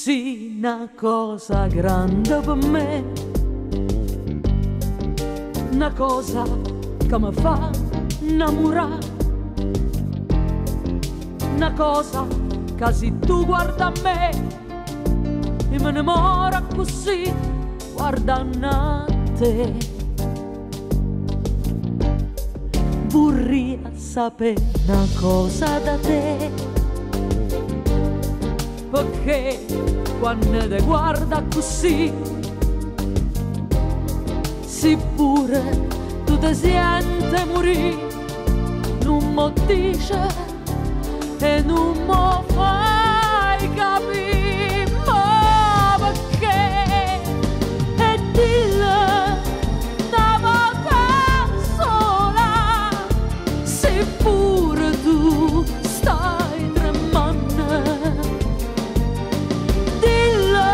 sì, una cosa grande per me, una cosa che mi fa innamorare, una cosa che se tu guarda a me e me ne innamora così guardando a te. Vorrei sapere una cosa da te, perché quando ti guarda così, sì pure tu ti senti morire, non mi dice e non mi fai capire, ma perché? E dillo una volta sola, sì pure tu stai tremando, dillo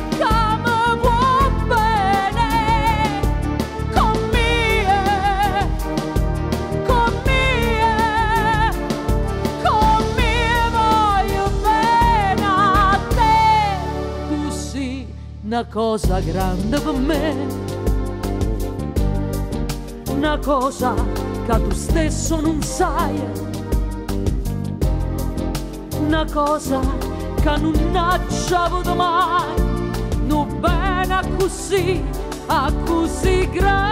che mi vuoi bene, con me, con me, con me voglio bene a te. Tu sei una cosa grande per me, una cosa che tu stesso non sai, una cosa che non hai avuto mai, non bene a così grande.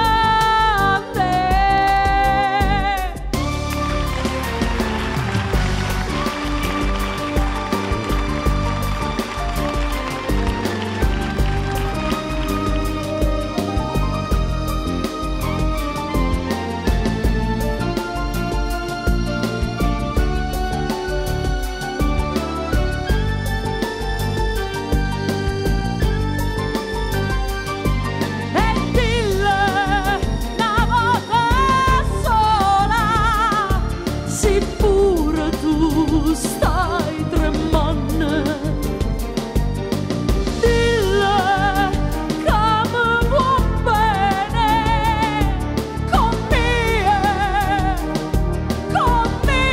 Stai tremando, dillo che mi vuoi bene, con me, con me,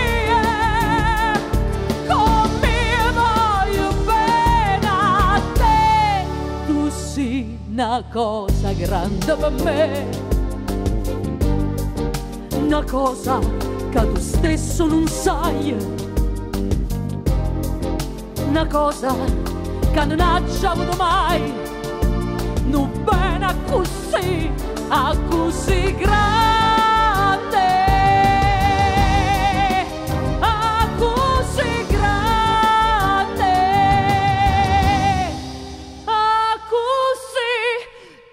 con me voglio bene a te. Tu sei una cosa grande per me, una cosa che tu stesso non sai, una cosa che non hai avuto mai, non bene a così grande, a così grande, a così grande.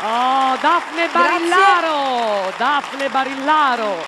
Oh, Daphne Barillaro! Daphne Barillaro!